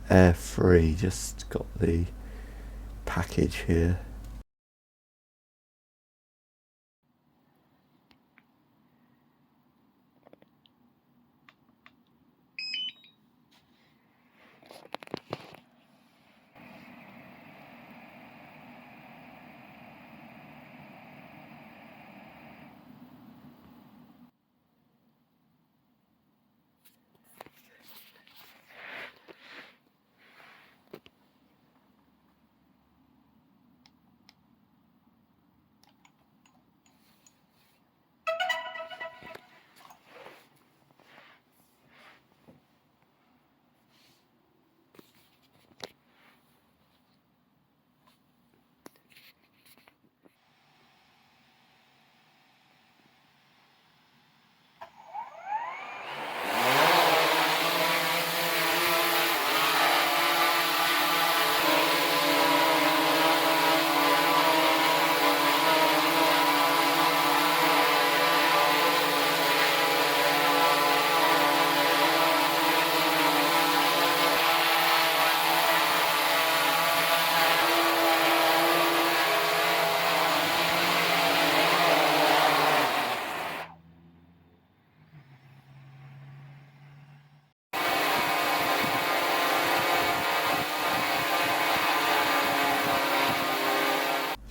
Air free, just got the package here.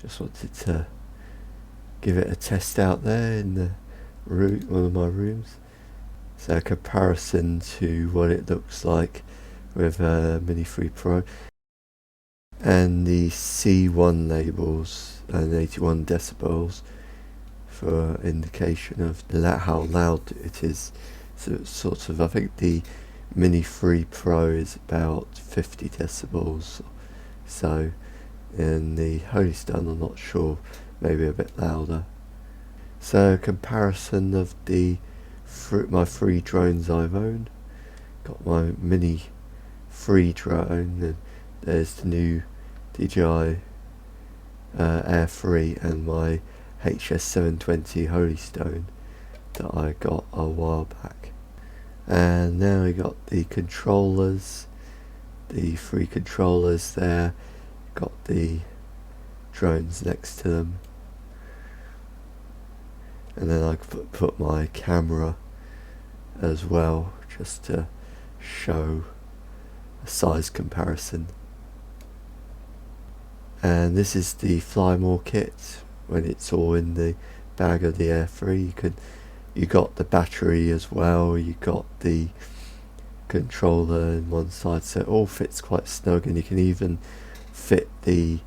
Just wanted to give it a test out there in the room, one of my rooms. So a comparison to what it looks like with Mini 3 Pro. And the C1 labels and 81 decibels for indication of how loud it is. So it's sort of, I think the Mini 3 Pro is about 50 decibels. So in the holystone, I'm not sure, maybe a bit louder. So a comparison of my 3 drones I've owned. Got my Mini 3 drone, and there's the new Dji Air 3 and my HS720 holystone that I got a while back. And now we got the controllers, the 3 controllers there, got the drones next to them, and then I put my camera as well, just to show a size comparison. And this is the Fly More kit when it's all in the bag of the Air 3. You got the battery as well, you got the controller in one side, so it all fits quite snug, and you can even fit the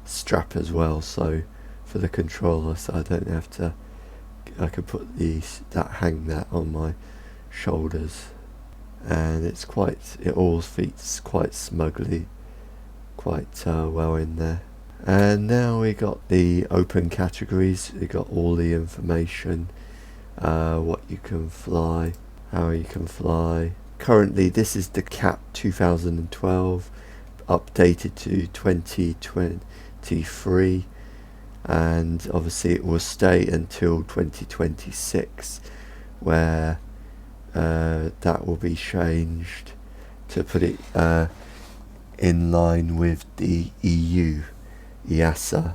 strap as well, so for the controller, so I don't have to, I could put hang that on my shoulders, and it all fits quite smugly, quite well in there. And now we got the open categories. We got all the information, what you can fly, how you can fly. Currently this is the CAP 2012, updated to 2023, and obviously it will stay until 2026, where that will be changed to put it in line with the EU EASA,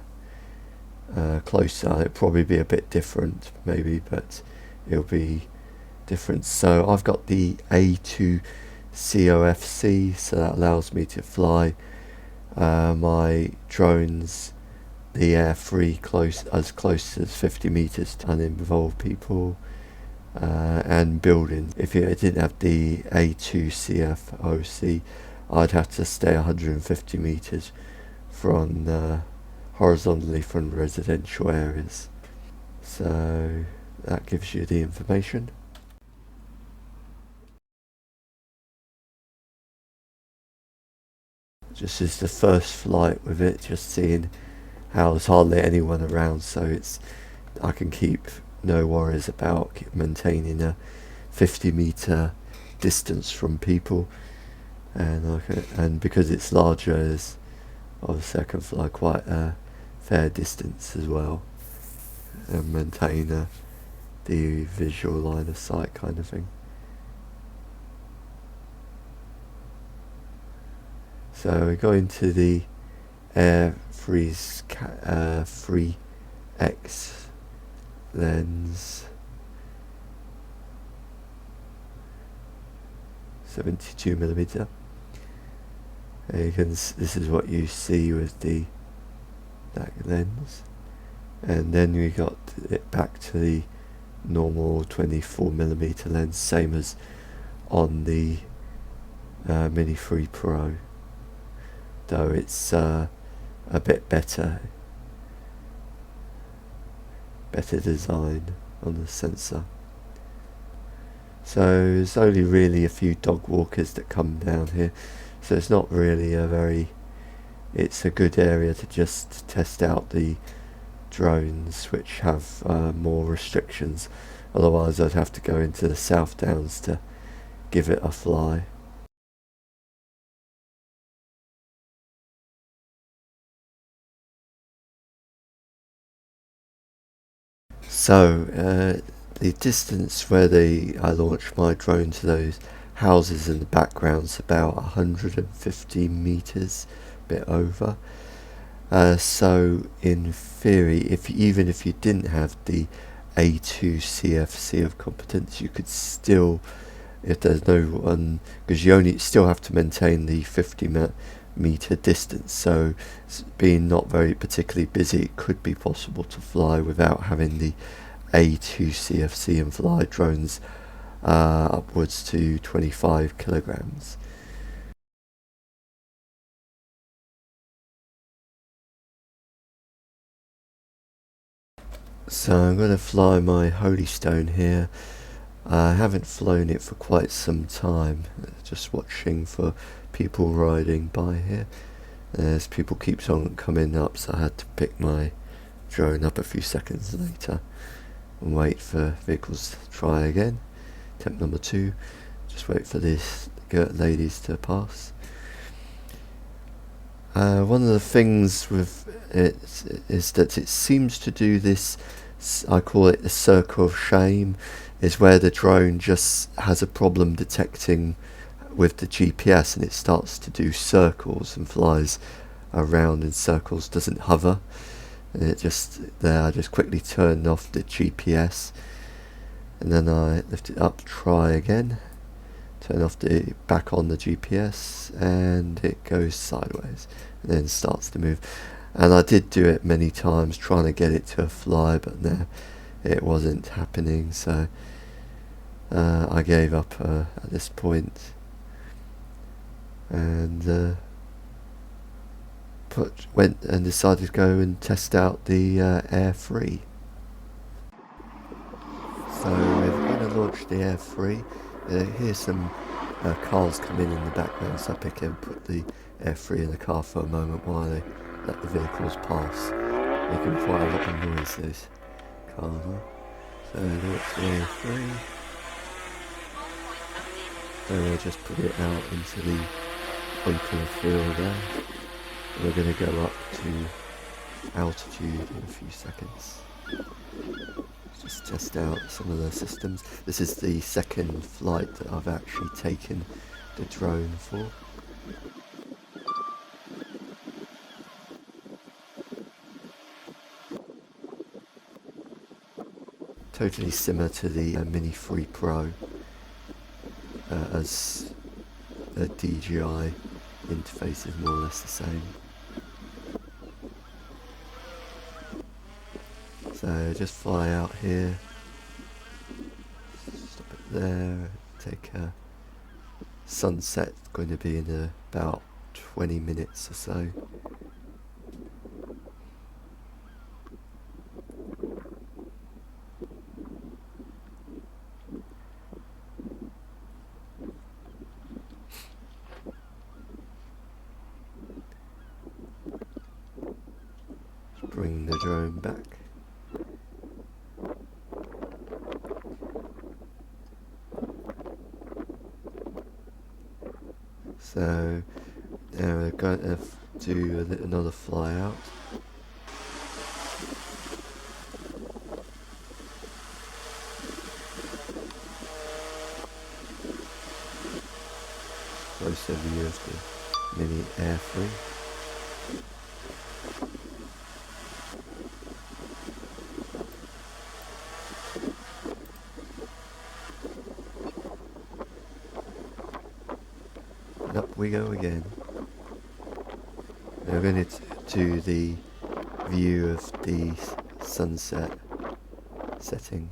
closer. It'll probably be a bit different maybe, but it'll be different. So I've got the A2 CofC, so that allows me to fly my drones, the Air 3, as close as 50 meters to uninvolved people and buildings. If it didn't have the A2 CFOC, I'd have to stay 150 meters from horizontally from residential areas. So that gives you the information. Just as the first flight with it, just seeing how there's hardly anyone around, so I can keep no worries about maintaining a 50-meter distance from people, and because it's larger, obviously I can fly quite a fair distance as well and maintain the visual line of sight kind of thing. So we go into the Air Freeze 3X lens, 72mm. And you can, this is what you see with that lens, and then we got it back to the normal 24mm lens, same as on the Mini 3 Pro, though it's a bit better design on the sensor. So there's only really a few dog walkers that come down here, so it's not really it's a good area to just test out the drones which have more restrictions. Otherwise I'd have to go into the South Downs to give it a fly. So the distance where I launched my drone to those houses in the background is about 150 meters, a bit over. So in theory, even if you didn't have the A2 CofC of competence, you could still, if there's no one, because you still have to maintain the 50-meter distance, so being not very particularly busy, it could be possible to fly without having the A2 CofC and fly drones upwards to 25 kilograms. So I'm going to fly my holystone here. I haven't flown it for quite some time, just watching for people riding by here. As people keeps on coming up, so I had to pick my drone up a few seconds later and wait for vehicles to try again. Attempt number 2, just wait for these ladies to pass. One of the things with it is that it seems to do this, I call it the circle of shame, is where the drone just has a problem detecting with the GPS, and it starts to do circles and flies around in circles, doesn't hover. And it just, there I just quickly turned off the GPS, and then I lift it up, try again, turn off back on the GPS, and it goes sideways and then starts to move. And I did do it many times trying to get it to fly, but no, it wasn't happening, so I gave up at this point, and went and decided to go and test out the Air 3. So we're going to launch the Air 3. Here's some cars coming in the background, so I pick and put the Air 3 in the car for a moment while they let the vehicles pass. Making quite a lot of noise, those cars are. So launch the Air 3. And I just put it out into the open field there. And we're going to go up to altitude in a few seconds. Just test out some of the systems. This is the second flight that I've actually taken the drone for. Totally similar to the Mini 3 Pro, as the DJI interface is more or less the same. So just fly out here, stop it there, take a sunset, going to be in about 20 minutes or so. Bring the drone back. So now we're going to do another fly out. Closer view of mini air free. And up we go again. Now we're going to do the view of the sunset setting.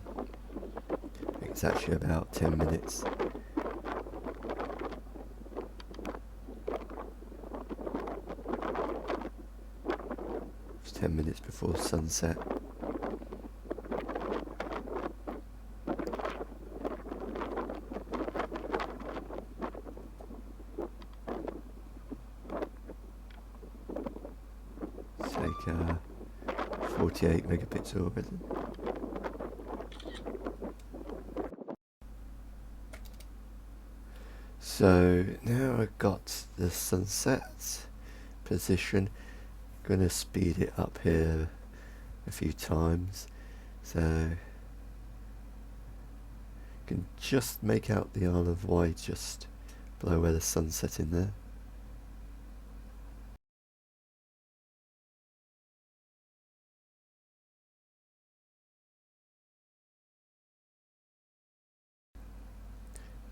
It's actually about 10 minutes. It's 10 minutes before sunset. Take 48 megapixel with it. So now I've got the sunset position. I'm going to speed it up here a few times, so you can just make out the Isle of Wight just below where the sun's setting there.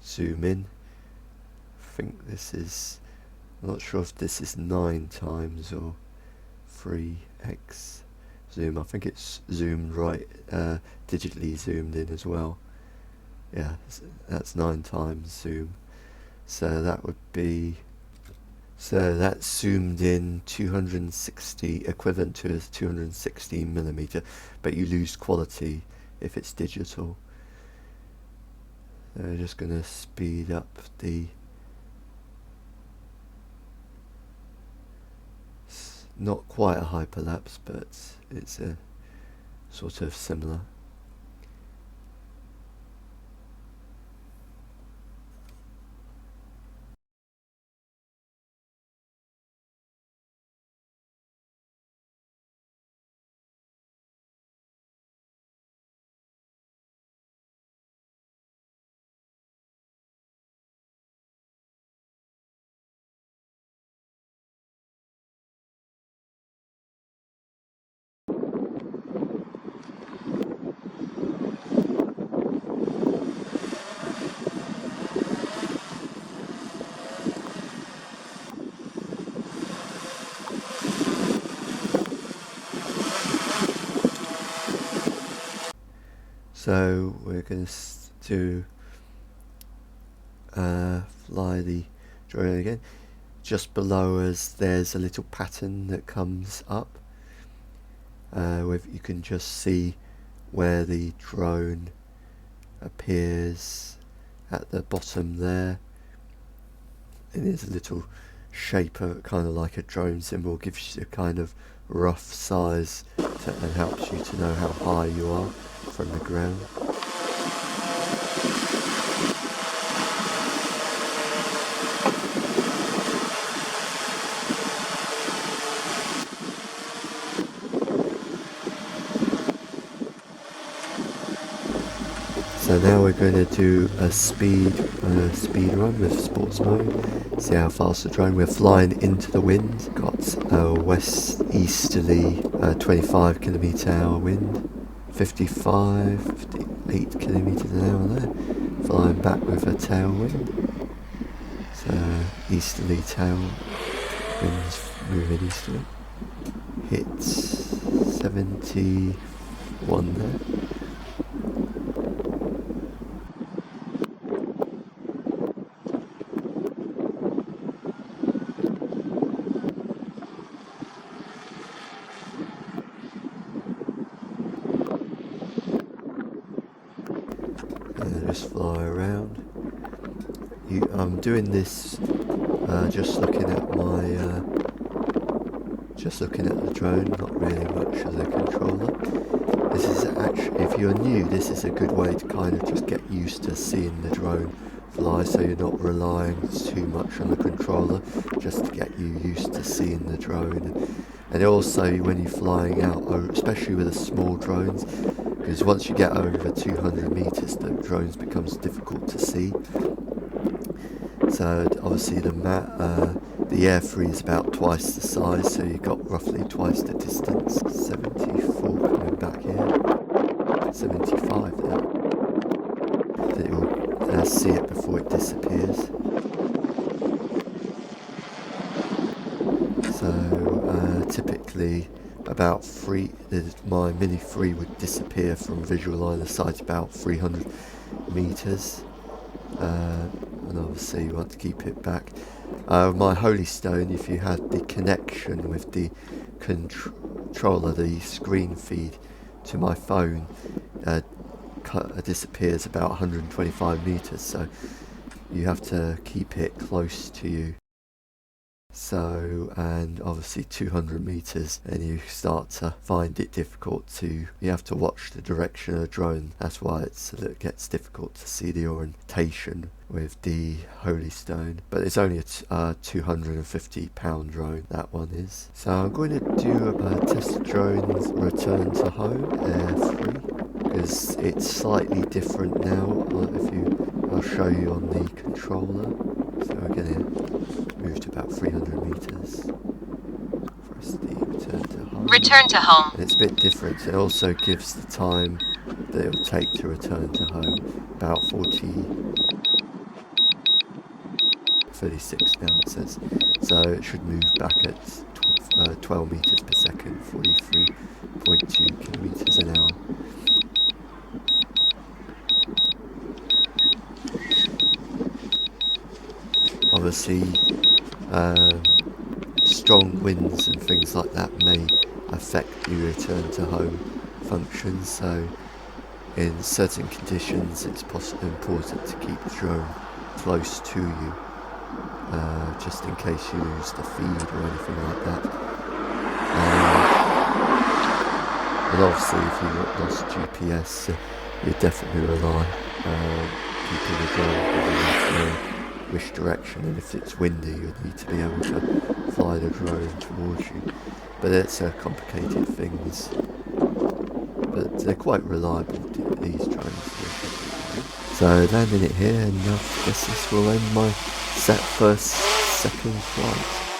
Zoom in. I think this is, I'm not sure if this is 9 times or 3x zoom. I think it's zoomed right, digitally zoomed in as well. Yeah, that's 9 times zoom. So that would be, so that's zoomed in 260, equivalent to a 260 millimeter, but you lose quality if it's digital. So I'm just going to speed up the, not quite a hyperlapse, but it's a sort of similar. So we're going to fly the drone again. Just below us there's a little pattern that comes up. You can just see where the drone appears at the bottom there. And there's a little shape, kind of like a drone symbol, gives you a kind of rough size and helps you to know how high you are from the ground. So now we're going to do a speed run with sports mode. See how fast the drone. We're flying into the wind. Got a west easterly 25 kilometer hour wind. 58 kilometers an hour there. Flying back with a tailwind. So easterly tail winds moving easterly. Hits 71 there. Just fly around. I'm doing this just looking at the drone, not really much of the controller. This is actually, if you're new, this is a good way to kind of just get used to seeing the drone fly, so you're not relying too much on the controller, just to get you used to seeing the drone. And also when you're flying out, especially with the small drones, because once you get over 200 meters, the drones becomes difficult to see. So obviously the The Air 3 is about twice the size, so you've got roughly twice the distance. 74 coming back here. 75 there. You'll see it before it disappears. So typically about my Mini 3 would disappear from visual line of sight about 300 meters. And obviously you want to keep it back. My holystone, if you had the connection with the controller, the screen feed to my phone, disappears about 125 meters, so you have to keep it close to you. So, and obviously 200 meters, and you start to find it difficult you have to watch the direction of the drone. That's why it gets difficult to see the orientation with the holystone. But it's only a 250 pound drone, that one is. So I'm going to do a test drone return to home, Air 3, because it's slightly different now. I'll show you on the controller. So we're going to move to about 300 meters. Press the return to home. Return to home. And it's a bit different. It also gives the time that it will take to return to home. About 36 now it says. So it should move back at 12 meters per second, 43.2 kilometers an hour. Obviously, strong winds and things like that may affect the return to home function, so in certain conditions it's important to keep the drone close to you, just in case you lose the feed or anything like that. And obviously if you've lost GPS, you definitely rely on keeping the drone which direction, and if it's windy you need to be able to fly the drone towards you. But it's complicated things, but they're quite reliable, these drones. So landing it here, and I guess this will end my second flight.